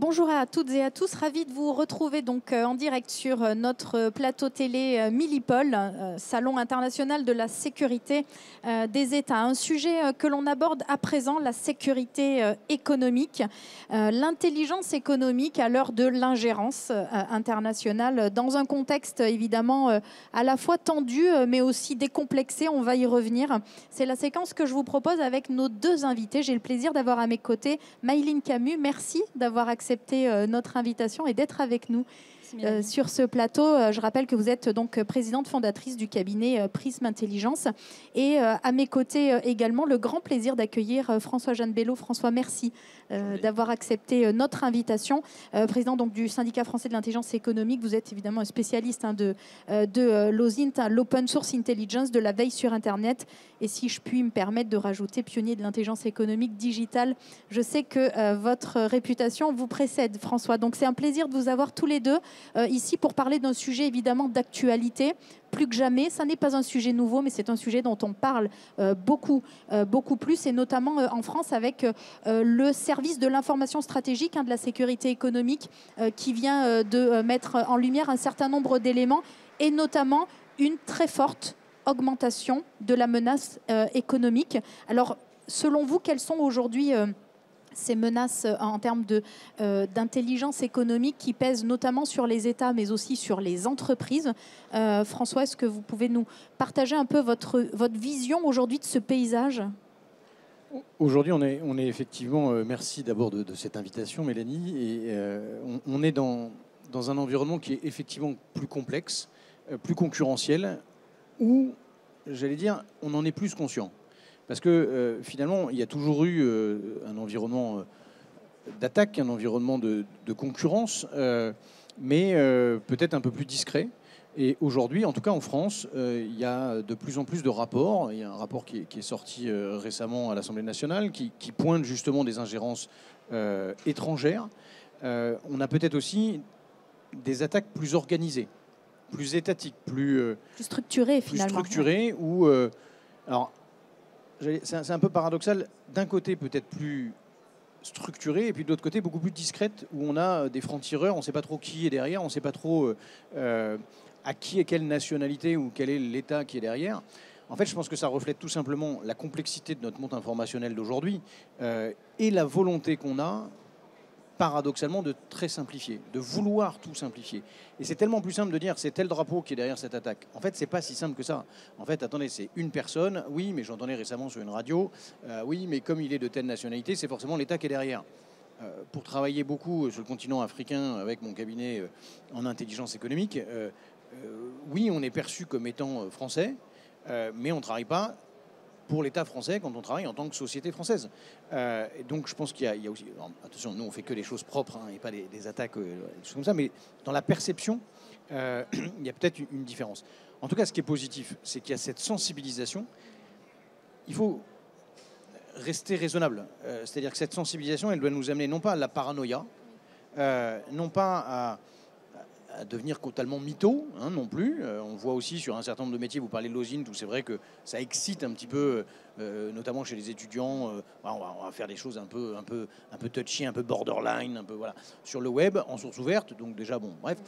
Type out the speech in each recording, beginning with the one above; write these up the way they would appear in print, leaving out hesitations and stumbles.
Bonjour à toutes et à tous, ravi de vous retrouver donc en direct sur notre plateau télé Milipol, Salon international de la sécurité des États. Un sujet que l'on aborde à présent, la sécurité économique, l'intelligence économique à l'heure de l'ingérence internationale dans un contexte évidemment à la fois tendu mais aussi décomplexé, on va y revenir. C'est la séquence que je vous propose avec nos deux invités. J'ai le plaisir d'avoir à mes côtés Mayline Camus, merci d'avoir accepté notre invitation et d'être avec nous sur ce plateau. Je rappelle que vous êtes donc présidente fondatrice du cabinet Prisme Intelligence et à mes côtés également le grand plaisir d'accueillir François-Jeanne Bello. François, merci d'avoir accepté notre invitation. Président donc du syndicat français de l'intelligence économique, vous êtes évidemment un spécialiste de l'OSINT, l'Open Source Intelligence, de la veille sur Internet. Et si je puis me permettre de rajouter pionnier de l'intelligence économique digitale, je sais que votre réputation vous précède, François. Donc c'est un plaisir de vous avoir tous les deux ici pour parler d'un sujet évidemment d'actualité. Plus que jamais, ça n'est pas un sujet nouveau, mais c'est un sujet dont on parle beaucoup plus, et notamment en France avec le service de l'information stratégique de la sécurité économique qui vient de mettre en lumière un certain nombre d'éléments, et notamment une très forte augmentation de la menace économique. Alors, selon vous, quelles sont aujourd'hui ces menaces en termes d'intelligence économique qui pèsent notamment sur les États, mais aussi sur les entreprises? François, est-ce que vous pouvez nous partager un peu votre vision aujourd'hui de ce paysage? Aujourd'hui, on est effectivement, merci d'abord de cette invitation, Mélanie, et on est dans un environnement qui est effectivement plus complexe, plus concurrentiel, où, j'allais dire, on en est plus conscient. Parce que finalement, il y a toujours eu un environnement d'attaque, un environnement de concurrence, mais peut-être un peu plus discret. Et aujourd'hui, en tout cas en France, il y a de plus en plus de rapports. Il y a un rapport qui est sorti récemment à l'Assemblée nationale qui pointe justement des ingérences étrangères. On a peut-être aussi des attaques plus organisées, plus étatiques, plus structurées finalement. Plus structurées, où... alors, c'est un peu paradoxal. D'un côté, peut-être plus structurée, et puis de l'autre côté, beaucoup plus discrète, où on a des francs-tireurs, on ne sait pas trop qui est derrière, on ne sait pas trop à qui et quelle nationalité ou quel est l'État qui est derrière. En fait, je pense que ça reflète tout simplement la complexité de notre monde informationnel d'aujourd'hui et la volonté qu'on a, paradoxalement, de très simplifier, de vouloir tout simplifier. Et c'est tellement plus simple de dire c'est tel drapeau qui est derrière cette attaque. En fait, c'est pas si simple que ça. En fait, attendez, c'est une personne, oui, mais j'entendais récemment sur une radio, oui, mais comme il est de telle nationalité, c'est forcément l'État qui est derrière. Pour travailler beaucoup sur le continent africain avec mon cabinet en intelligence économique, oui, on est perçu comme étant français, mais on ne travaille pas pour l'État français quand on travaille en tant que société française. Et donc je pense qu'il y a aussi... Attention, nous on fait que les choses propres et pas des attaques, des choses comme ça, mais dans la perception, il y a peut-être une différence. En tout cas, ce qui est positif, c'est qu'il y a cette sensibilisation. Il faut rester raisonnable. C'est-à-dire que cette sensibilisation, elle doit nous amener non pas à la paranoïa, non pas à devenir totalement mytho, non plus. On voit aussi sur un certain nombre de métiers, vous parlez de l'OSINT, où c'est vrai que ça excite un petit peu, notamment chez les étudiants. On va faire des choses un peu touchy, un peu borderline, un peu voilà, sur le web, en source ouverte. Donc déjà, bon, bref.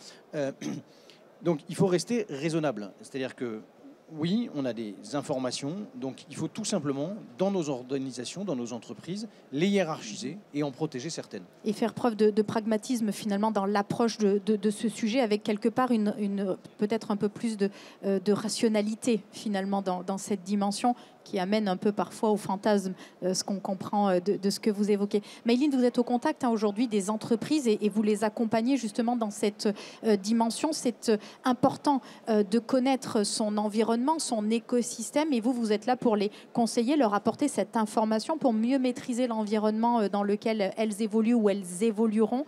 Donc il faut rester raisonnable. C'est-à-dire que oui, on a des informations, donc il faut tout simplement, dans nos organisations, dans nos entreprises, les hiérarchiser et en protéger certaines. Et faire preuve de pragmatisme finalement dans l'approche de ce sujet, avec quelque part peut-être un peu plus de rationalité finalement dans cette dimension qui amène un peu parfois au fantasme ce qu'on comprend de ce que vous évoquez. Mayline, vous êtes au contact aujourd'hui des entreprises et vous les accompagnez justement dans cette dimension. C'est important de connaître son environnement, son écosystème, et vous êtes là pour les conseiller, leur apporter cette information pour mieux maîtriser l'environnement dans lequel elles évoluent ou elles évolueront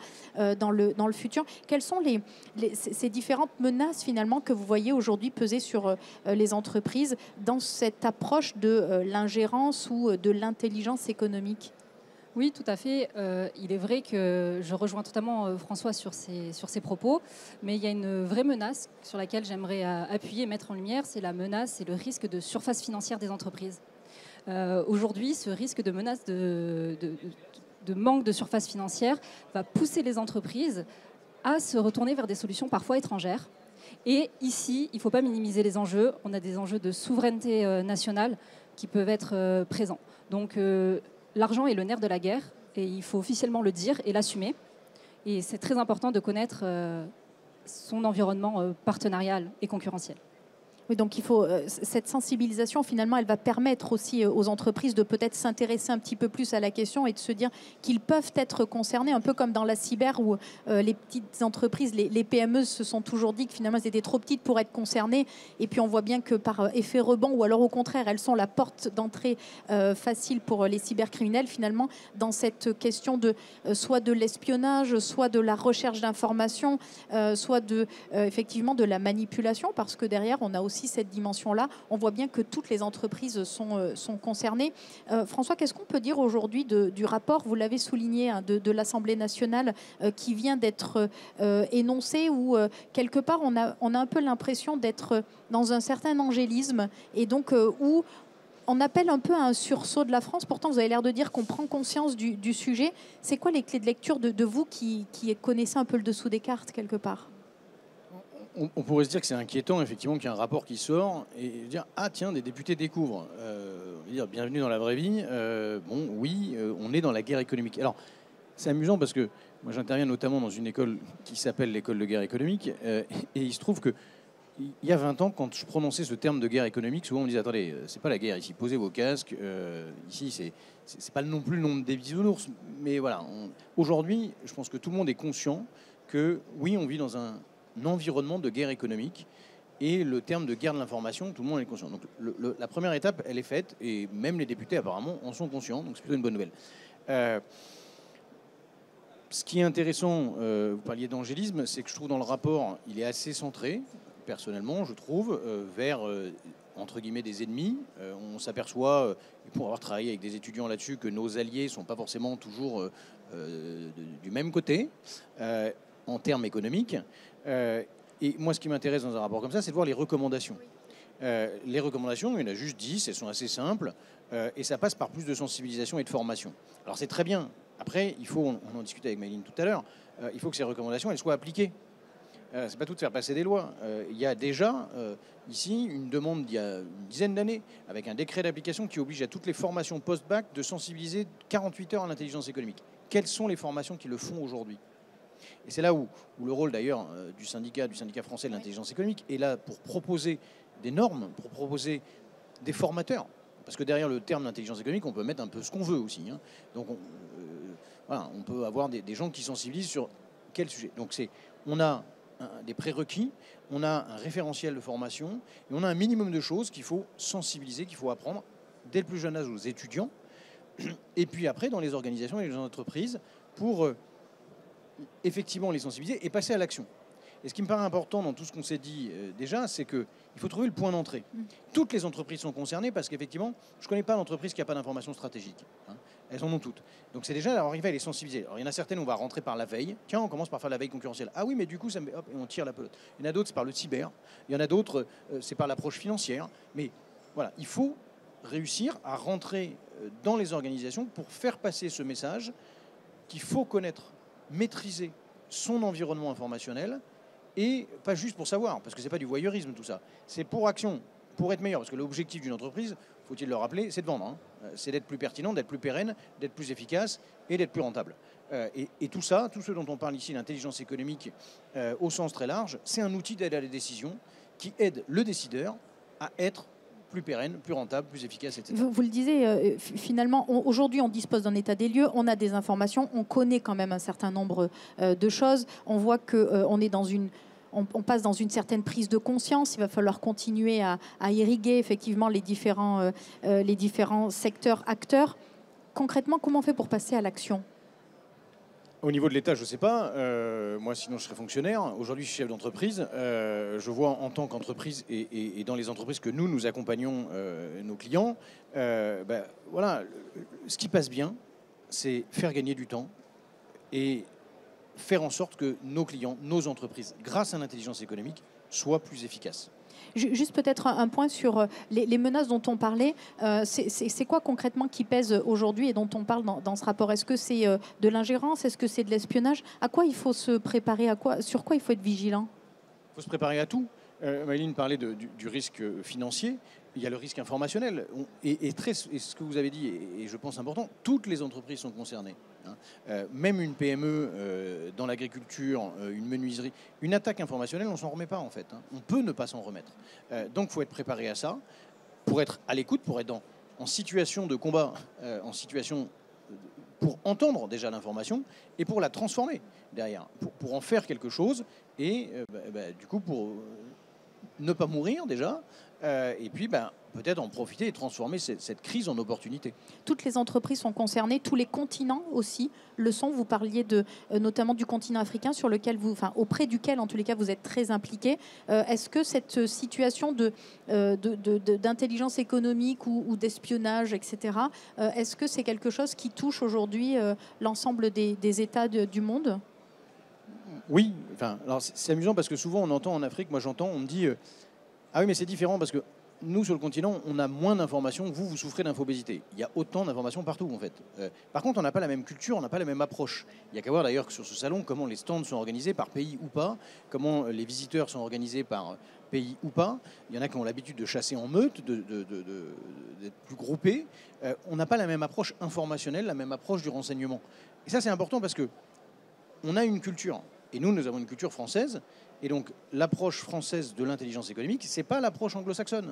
dans le futur. Quelles sont ces différentes menaces finalement que vous voyez aujourd'hui peser sur les entreprises dans cette approche de l'ingérence ou de l'intelligence économique? Oui, tout à fait. Il est vrai que je rejoins totalement François sur ses propos, mais il y a une vraie menace sur laquelle j'aimerais appuyer et mettre en lumière, c'est la menace et le risque de surface financière des entreprises. Aujourd'hui, ce risque de menace de manque de surface financière va pousser les entreprises à se retourner vers des solutions parfois étrangères. Et ici, il ne faut pas minimiser les enjeux. On a des enjeux de souveraineté nationale qui peuvent être présents. Donc l'argent est le nerf de la guerre et il faut officiellement le dire et l'assumer. Et c'est très important de connaître son environnement partenarial et concurrentiel. Oui, donc il faut cette sensibilisation, finalement, elle va permettre aussi aux entreprises de peut-être s'intéresser un petit peu plus à la question et de se dire qu'ils peuvent être concernés, un peu comme dans la cyber où les petites entreprises, les PME se sont toujours dit que finalement elles étaient trop petites pour être concernées. Et puis on voit bien que par effet rebond, ou alors au contraire, elles sont la porte d'entrée facile pour les cybercriminels, finalement, dans cette question de soit de l'espionnage, soit de la recherche d'informations, soit effectivement de la manipulation, parce que derrière, on a aussi cette dimension-là. On voit bien que toutes les entreprises sont concernées. François, qu'est-ce qu'on peut dire aujourd'hui du rapport, vous l'avez souligné, hein, de l'Assemblée nationale qui vient d'être énoncé, où quelque part on a un peu l'impression d'être dans un certain angélisme et donc où on appelle un peu à un sursaut de la France. Pourtant, vous avez l'air de dire qu'on prend conscience du sujet. C'est quoi les clés de lecture de vous qui connaissez un peu le dessous des cartes quelque part ? On pourrait se dire que c'est inquiétant, effectivement, qu'il y ait un rapport qui sort et dire « Ah tiens, des députés découvrent ». Dire « Bienvenue dans la vraie vie ». Bon, oui, on est dans la guerre économique. Alors, c'est amusant parce que moi, j'interviens notamment dans une école qui s'appelle l'école de guerre économique. Et il se trouve que il y a 20 ans, quand je prononçais ce terme de guerre économique, souvent on me disait « Attendez, c'est pas la guerre ici, posez vos casques. Ici, c'est pas non plus le nombre des bisounours. » Mais voilà, aujourd'hui, je pense que tout le monde est conscient que, oui, on vit dans un environnement de guerre économique, et le terme de guerre de l'information, tout le monde en est conscient. Donc la première étape, elle est faite, et même les députés apparemment en sont conscients, donc c'est plutôt une bonne nouvelle. Ce qui est intéressant, vous parliez d'angélisme, c'est que je trouve dans le rapport, il est assez centré, personnellement, je trouve, vers, entre guillemets, des ennemis. On s'aperçoit, pour avoir travaillé avec des étudiants là-dessus, que nos alliés ne sont pas forcément toujours du même côté, en termes économiques. Et moi, ce qui m'intéresse dans un rapport comme ça, c'est de voir les recommandations. Les recommandations, il y en a juste 10, elles sont assez simples, et ça passe par plus de sensibilisation et de formation. Alors c'est très bien. Après, il faut, on en discutait avec Maëline tout à l'heure, il faut que ces recommandations elles soient appliquées. C'est pas tout de faire passer des lois. Il y a déjà ici une demande d'il y a une dizaine d'années, avec un décret d'application qui oblige à toutes les formations post-bac de sensibiliser 48 heures à l'intelligence économique. Quelles sont les formations qui le font aujourd'hui ? Et c'est là où le rôle d'ailleurs du syndicat français de l'intelligence économique est là pour proposer des normes, pour proposer des formateurs. Parce que derrière le terme d'intelligence économique, on peut mettre un peu ce qu'on veut aussi. Hein. Donc voilà, on peut avoir des gens qui sensibilisent sur quel sujet. Donc on a des prérequis, on a un référentiel de formation et on a un minimum de choses qu'il faut sensibiliser, qu'il faut apprendre dès le plus jeune âge aux étudiants. Et puis après, dans les organisations et les entreprises, pour effectivement les sensibiliser et passer à l'action. Et ce qui me paraît important dans tout ce qu'on s'est dit déjà, c'est qu'il faut trouver le point d'entrée. Toutes les entreprises sont concernées parce qu'effectivement, je ne connais pas d'entreprise qui n'a pas d'information stratégique. Hein. Elles en ont toutes. Donc c'est déjà arriver à les sensibiliser. Alors il y en a certaines où on va rentrer par la veille. Tiens, on commence par faire la veille concurrentielle. Ah oui, mais du coup, hop, et on tire la pelote. Il y en a d'autres, c'est par le cyber. Il y en a d'autres, c'est par l'approche financière. Mais voilà, il faut réussir à rentrer dans les organisations pour faire passer ce message qu'il faut connaître, maîtriser son environnement informationnel, et pas juste pour savoir, parce que c'est pas du voyeurisme tout ça, c'est pour action, pour être meilleur, parce que l'objectif d'une entreprise, faut-il le rappeler, c'est de vendre, hein. C'est d'être plus pertinent, d'être plus pérenne, d'être plus efficace et d'être plus rentable. Et tout ça, tout ce dont on parle ici, l'intelligence économique au sens très large, c'est un outil d'aide à la décision qui aide le décideur à être plus pérenne, plus rentable, plus efficace, etc. Vous le disiez, finalement, aujourd'hui, on dispose d'un état des lieux, on a des informations, on connaît quand même un certain nombre de choses. On voit qu'on est dans on passe dans une certaine prise de conscience. Il va falloir continuer à irriguer effectivement les différents secteurs, acteurs. Concrètement, comment on fait pour passer à l'action ? Au niveau de l'État, je ne sais pas. Moi, sinon, je serais fonctionnaire. Aujourd'hui, je suis chef d'entreprise. Je vois en tant qu'entreprise et dans les entreprises que nous accompagnons nos clients, voilà, ce qui passe bien, c'est faire gagner du temps et faire en sorte que nos clients, nos entreprises, grâce à l'intelligence économique, soient plus efficaces. Juste peut-être un point sur les menaces dont on parlait. C'est quoi concrètement qui pèse aujourd'hui et dont on parle dans ce rapport? Est-ce que c'est de l'ingérence? Est-ce que c'est de l'espionnage? À quoi il faut se préparer? Sur quoi il faut être vigilant? Il faut se préparer à tout. Maëlyn parlait du risque financier. Il y a le risque informationnel. Et ce que vous avez dit est, je pense, important. Toutes les entreprises sont concernées. Même une PME dans l'agriculture, une menuiserie. Une attaque informationnelle, on ne s'en remet pas, en fait. On peut ne pas s'en remettre. Donc, il faut être préparé à ça, pour être à l'écoute, pour être en situation de combat, pour entendre déjà l'information et pour la transformer derrière, pour en faire quelque chose et du coup pour ne pas mourir déjà et puis peut-être en profiter et transformer cette crise en opportunité. Toutes les entreprises sont concernées, tous les continents aussi le sont. Vous parliez notamment du continent africain auprès duquel en tous les cas vous êtes très impliqués. Est-ce que cette situation d'intelligence économique ou d'espionnage, etc., est-ce que c'est quelque chose qui touche aujourd'hui l'ensemble des États du monde? Oui, alors c'est amusant parce que souvent on entend en Afrique, on me dit ah oui mais c'est différent parce que nous sur le continent on a moins d'informations, vous souffrez d'infobésité. Il y a autant d'informations partout en fait. Par contre on n'a pas la même culture, on n'a pas la même approche. Il y a qu'à voir d'ailleurs que sur ce salon comment les stands sont organisés par pays ou pas, comment les visiteurs sont organisés par pays ou pas. Il y en a qui ont l'habitude de chasser en meute, d'être plus groupés. On n'a pas la même approche informationnelle, la même approche du renseignement. Et ça c'est important parce que on a une culture. Et nous avons une culture française. Et donc, l'approche française de l'intelligence économique, ce n'est pas l'approche anglo-saxonne.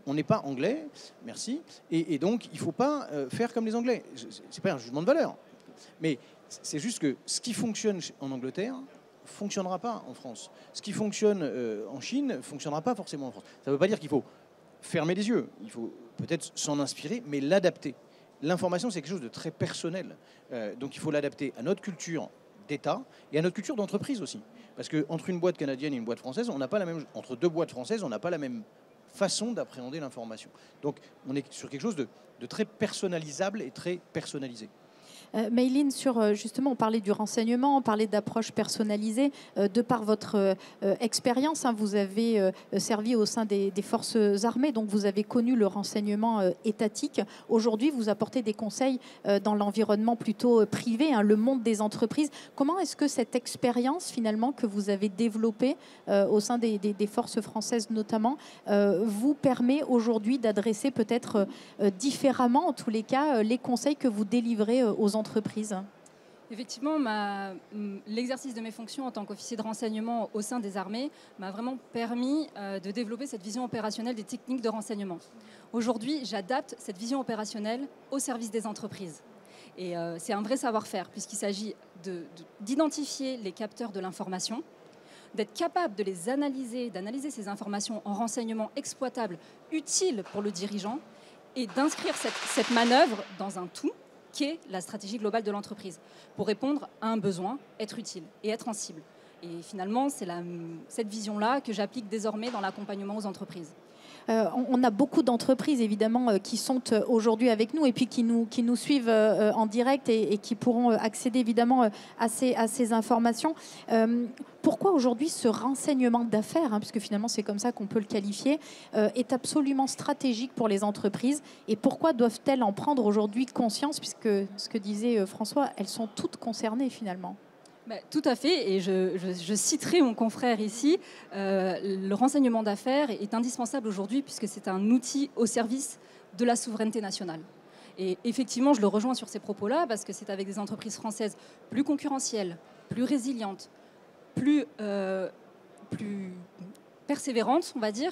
On n'est pas anglais, merci. Et donc, il ne faut pas faire comme les Anglais. Ce n'est pas un jugement de valeur. Mais c'est juste que ce qui fonctionne en Angleterre ne fonctionnera pas en France. Ce qui fonctionne en Chine ne fonctionnera pas forcément en France. Ça ne veut pas dire qu'il faut fermer les yeux. Il faut peut-être s'en inspirer, mais l'adapter. L'information, c'est quelque chose de très personnel. Donc, il faut l'adapter à notre culture d'État et à notre culture d'entreprise aussi. Parce qu'entre une boîte canadienne et une boîte française, on n'a pas la même, entre deux boîtes françaises, on n'a pas la même façon d'appréhender l'information. Donc on est sur quelque chose de très personnalisable et très personnalisé. Maëlyn, justement, on parlait du renseignement, on parlait d'approche personnalisée. De par votre expérience, vous avez servi au sein des forces armées, donc vous avez connu le renseignement étatique. Aujourd'hui, vous apportez des conseils dans l'environnement plutôt privé, le monde des entreprises. Comment est-ce que cette expérience, finalement, que vous avez développée au sein des forces françaises notamment, vous permet aujourd'hui d'adresser peut-être différemment, en tous les cas, les conseils que vous délivrez aux entreprises? Effectivement, l'exercice de mes fonctions en tant qu'officier de renseignement au sein des armées m'a vraiment permis de développer cette vision opérationnelle des techniques de renseignement. Aujourd'hui, j'adapte cette vision opérationnelle au service des entreprises. Et c'est un vrai savoir-faire, puisqu'il s'agit d'identifier les capteurs de l'information, d'être capable de les analyser, d'analyser ces informations en renseignements exploitables, utiles pour le dirigeant, et d'inscrire cette manœuvre dans un tout, qui est la stratégie globale de l'entreprise, pour répondre à un besoin, être utile et être en cible. Et finalement, c'est cette vision-là que j'applique désormais dans l'accompagnement aux entreprises. On a beaucoup d'entreprises, évidemment, qui sont aujourd'hui avec nous et puis qui nous suivent en direct et qui pourront accéder, évidemment, à ces informations. Pourquoi aujourd'hui ce renseignement d'affaires, puisque finalement c'est comme ça qu'on peut le qualifier, est absolument stratégique pour les entreprises et pourquoi doivent-elles en prendre aujourd'hui conscience, puisque ce que disait François, elles sont toutes concernées finalement? Tout à fait, et je citerai mon confrère ici. Le renseignement d'affaires est indispensable aujourd'hui puisque c'est un outil au service de la souveraineté nationale. Et effectivement, je le rejoins sur ces propos-là parce que c'est avec des entreprises françaises plus concurrentielles, plus résilientes, plus persévérantes, on va dire,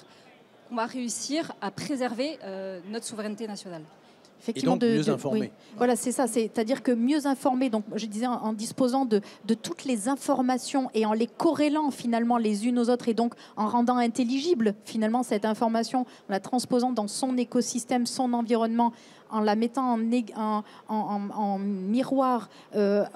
qu'on va réussir à préserver notre souveraineté nationale. Effectivement, et donc mieux informés. Oui. Voilà, c'est ça. C'est-à-dire que mieux informés, donc je disais en disposant de toutes les informations et en les corrélant finalement les unes aux autres et donc en rendant intelligible finalement cette information, en la transposant dans son écosystème, son environnement, en la mettant en miroir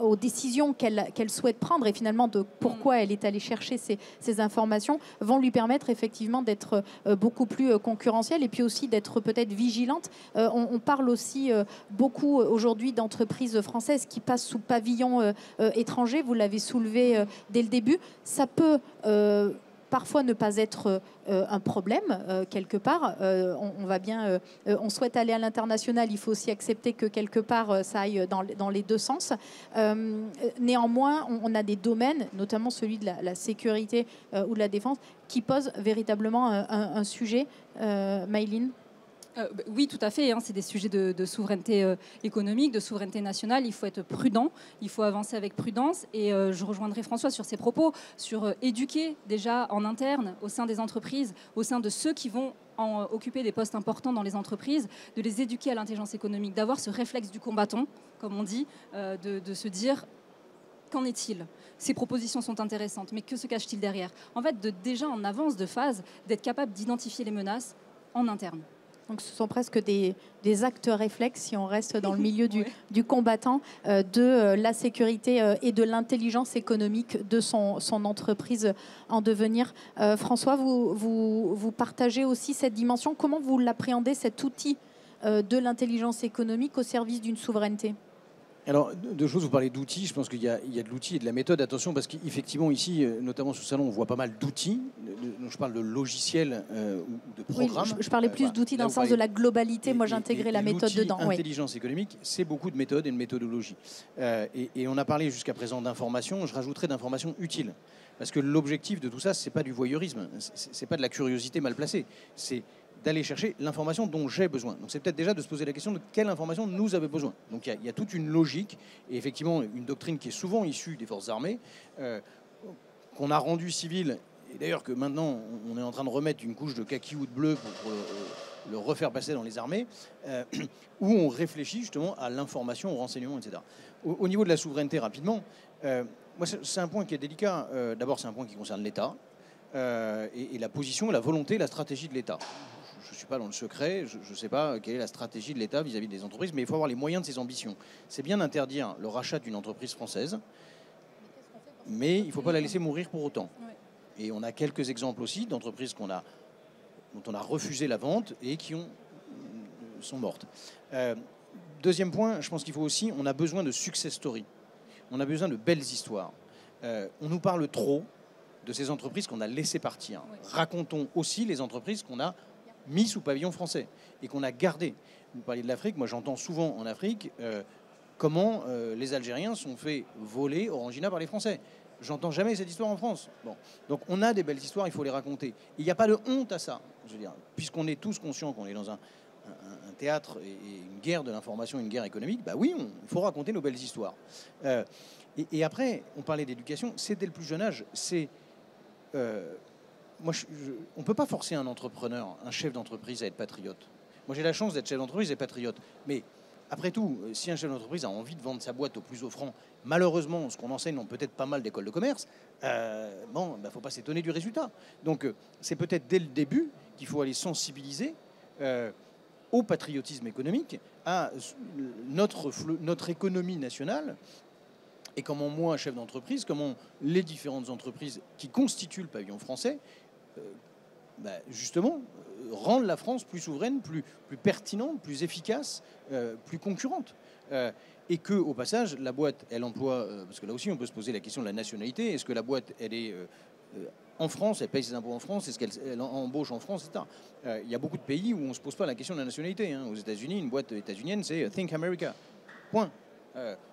aux décisions qu'elle souhaite prendre et finalement de pourquoi elle est allée chercher ces informations, vont lui permettre effectivement d'être beaucoup plus concurrentielle et puis aussi d'être peut-être vigilante. On parle aussi beaucoup aujourd'hui d'entreprises françaises qui passent sous pavillon étranger, vous l'avez soulevé dès le début. Ça peut parfois ne pas être un problème quelque part. On souhaite aller à l'international, il faut aussi accepter que quelque part ça aille dans les deux sens. Néanmoins, on a des domaines, notamment celui de la sécurité ou de la défense, qui posent véritablement un sujet. Maïline ? Oui, tout à fait. C'est des sujets de souveraineté économique, de souveraineté nationale. Il faut être prudent, il faut avancer avec prudence. Et je rejoindrai François sur ses propos, sur éduquer déjà en interne, au sein des entreprises, au sein de ceux qui vont occuper des postes importants dans les entreprises, de les éduquer à l'intelligence économique, d'avoir ce réflexe du combattant, comme on dit, de se dire... Qu'en est-il ? Ces propositions sont intéressantes, mais que se cache-t-il derrière ? En fait, déjà en avance de phase, d'être capable d'identifier les menaces en interne. Donc ce sont presque des actes réflexes, si on reste dans le milieu du combattant, de la sécurité et de l'intelligence économique de son entreprise en devenir. François, vous partagez aussi cette dimension. Comment vous l'appréhendez, cet outil de l'intelligence économique au service d'une souveraineté ? Alors, deux choses, vous parlez d'outils, je pense qu'il y a de l'outil et de la méthode. Attention, parce qu'effectivement, ici, notamment sur le salon, on voit pas mal d'outils. Je parle de logiciels ou de programmes. Oui, je parlais plus d'outils dans le sens de la globalité. Moi, j'intégrais la méthode dedans. L'intelligence économique, c'est beaucoup de méthodes et de méthodologie. Et on a parlé jusqu'à présent d'informations. Je rajouterai d'informations utiles. Parce que l'objectif de tout ça, c'est pas du voyeurisme. C'est pas de la curiosité mal placée. C'est d'aller chercher l'information dont j'ai besoin. Donc c'est peut-être déjà de se poser la question de quelle information nous avons besoin. Donc il y a toute une logique et effectivement une doctrine qui est souvent issue des forces armées, qu'on a rendue civile, et d'ailleurs que maintenant on est en train de remettre une couche de kaki ou de bleu pour le refaire passer dans les armées, où on réfléchit justement à l'information, au renseignement, etc. Au niveau de la souveraineté, rapidement, moi c'est un point qui est délicat. D'abord c'est un point qui concerne l'État et la position, la volonté, la stratégie de l'État. Je ne suis pas dans le secret, je ne sais pas quelle est la stratégie de l'État vis-à-vis des entreprises, mais il faut avoir les moyens de ses ambitions. C'est bien d'interdire le rachat d'une entreprise française, mais il ne faut pas la laisser mourir pour autant. Et on a quelques exemples aussi d'entreprises dont on a refusé la vente et qui sont mortes. Deuxième point, je pense qu'il faut aussi, on a besoin de success stories. On a besoin de belles histoires. On nous parle trop de ces entreprises qu'on a laissées partir. Racontons aussi les entreprises qu'on a mis sous pavillon français et qu'on a gardé. Vous parliez de l'Afrique, moi j'entends souvent en Afrique comment les Algériens sont fait voler Orangina par les Français. J'entends jamais cette histoire en France. Bon. Donc on a des belles histoires, il faut les raconter. Il n'y a pas de honte à ça, je veux dire, puisqu'on est tous conscients qu'on est dans un théâtre et une guerre de l'information, une guerre économique, bah oui, il faut raconter nos belles histoires. Et après, on parlait d'éducation, c'est dès le plus jeune âge, c'est... on ne peut pas forcer un entrepreneur, un chef d'entreprise à être patriote. Moi, j'ai la chance d'être chef d'entreprise et patriote. Mais après tout, si un chef d'entreprise a envie de vendre sa boîte au plus offrant, malheureusement, ce qu'on enseigne dans peut-être pas mal d'écoles de commerce, faut pas s'étonner du résultat. Donc, c'est peut-être dès le début qu'il faut aller sensibiliser au patriotisme économique, à notre économie nationale, et comment moi, chef d'entreprise, comment les différentes entreprises qui constituent le pavillon français, justement, rendent la France plus souveraine, plus pertinente, plus efficace, plus concurrente. Et que, au passage, la boîte, elle emploie, parce que là aussi on peut se poser la question de la nationalité, est-ce que la boîte, elle est en France, elle paye ses impôts en France, est-ce qu'elle embauche en France, etc. Il y a beaucoup de pays où on ne se pose pas la question de la nationalité. Aux États-Unis, une boîte états-unienne, c'est Think America. Point.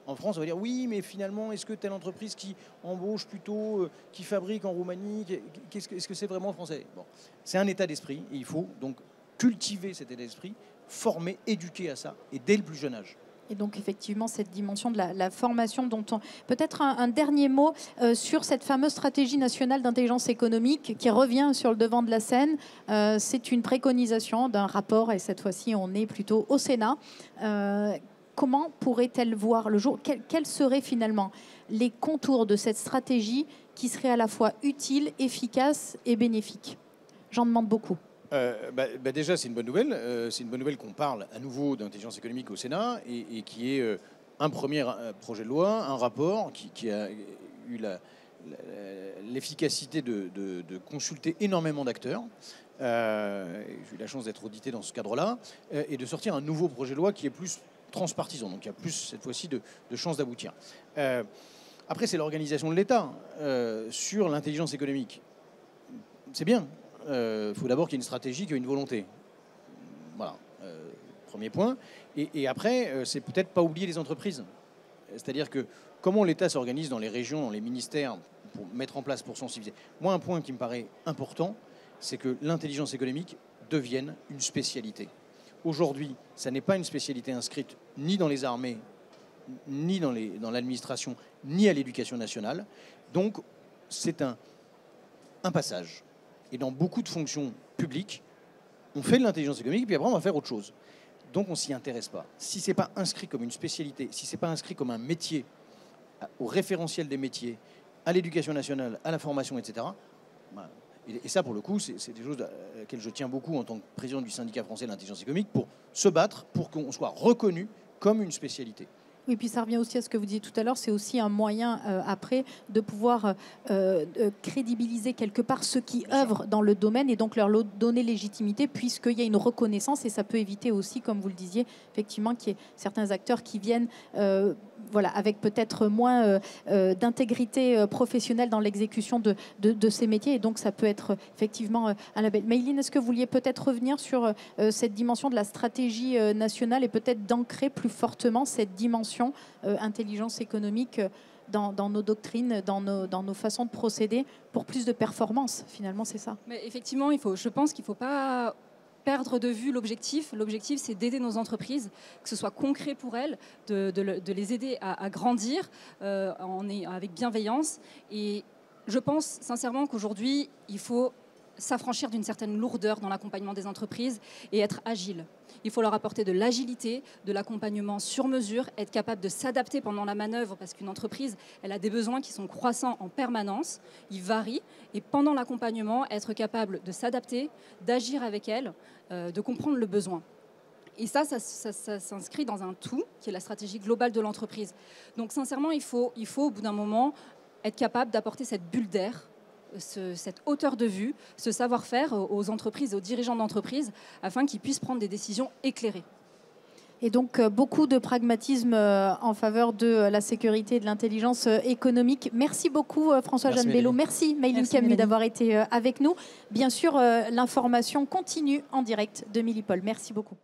En France, on va dire oui, mais finalement, est-ce que telle entreprise qui embauche plutôt, qui fabrique en Roumanie, est-ce que c'est vraiment français ? Bon, c'est un état d'esprit et il faut donc cultiver cet état d'esprit, former, éduquer à ça et dès le plus jeune âge. Et donc effectivement cette dimension de la formation dont on... Peut-être un dernier mot sur cette fameuse stratégie nationale d'intelligence économique qui revient sur le devant de la scène. C'est une préconisation d'un rapport et cette fois-ci on est plutôt au Sénat. Comment pourrait-elle voir le jour ? Quels seraient finalement les contours de cette stratégie qui serait à la fois utile, efficace et bénéfique ? J'en demande beaucoup. Déjà, c'est une bonne nouvelle. C'est une bonne nouvelle qu'on parle à nouveau d'intelligence économique au Sénat et qui est un premier projet de loi, un rapport qui a eu l'efficacité de consulter énormément d'acteurs. J'ai eu la chance d'être audité dans ce cadre-là et de sortir un nouveau projet de loi qui est plus transpartisan, donc il y a plus cette fois-ci de chances d'aboutir. Après, c'est l'organisation de l'État sur l'intelligence économique. c'est bien. Il faut d'abord qu'il y ait une stratégie, qu'il y ait une volonté. Voilà, premier point. Et après, c'est peut-être pas oublier les entreprises. C'est-à-dire que comment l'État s'organise dans les régions, dans les ministères, pour mettre en place, pour sensibiliser. Moi, un point qui me paraît important, c'est que l'intelligence économique devienne une spécialité. Aujourd'hui, ça n'est pas une spécialité inscrite ni dans les armées, ni dans l'administration, ni à l'éducation nationale. Donc, c'est un passage. Et dans beaucoup de fonctions publiques, on fait de l'intelligence économique, puis après, on va faire autre chose. Donc, on ne s'y intéresse pas. Si ce n'est pas inscrit comme une spécialité, si ce n'est pas inscrit comme un métier, au référentiel des métiers, à l'éducation nationale, à la formation, etc., et ça, pour le coup, c'est des choses à laquelle je tiens beaucoup en tant que président du syndicat français de l'intelligence économique, pour se battre, pour qu'on soit reconnu comme une spécialité. Oui, puis ça revient aussi à ce que vous disiez tout à l'heure, c'est aussi un moyen après de pouvoir crédibiliser quelque part ceux qui œuvrent dans le domaine et donc leur donner légitimité puisqu'il y a une reconnaissance et ça peut éviter aussi, comme vous le disiez, effectivement qu'il y ait certains acteurs qui viennent avec peut-être moins d'intégrité professionnelle dans l'exécution de ces métiers et donc ça peut être effectivement un label. Mayline, est-ce que vous vouliez peut-être revenir sur cette dimension de la stratégie nationale et peut-être d'ancrer plus fortement cette dimension intelligence économique dans nos doctrines, dans nos façons de procéder pour plus de performance, finalement, c'est ça. Mais effectivement, je pense qu'il ne faut pas perdre de vue l'objectif. L'objectif, c'est d'aider nos entreprises, que ce soit concret pour elles, de les aider à grandir avec bienveillance. Et je pense sincèrement qu'aujourd'hui, il faut s'affranchir d'une certaine lourdeur dans l'accompagnement des entreprises et être agile. Il faut leur apporter de l'agilité, de l'accompagnement sur mesure, être capable de s'adapter pendant la manœuvre parce qu'une entreprise, elle a des besoins qui sont croissants en permanence, ils varient et pendant l'accompagnement, être capable de s'adapter, d'agir avec elle, de comprendre le besoin. Et ça s'inscrit dans un tout qui est la stratégie globale de l'entreprise. Donc sincèrement, il faut au bout d'un moment être capable d'apporter cette bulle d'air, cette hauteur de vue, ce savoir-faire aux entreprises et aux dirigeants d'entreprise afin qu'ils puissent prendre des décisions éclairées. Et donc, beaucoup de pragmatisme en faveur de la sécurité et de l'intelligence économique. Merci beaucoup, François-Jeanne Bello. Merci, Mayline Camus, d'avoir été avec nous. Bien sûr, l'information continue en direct de Milipol. Merci beaucoup.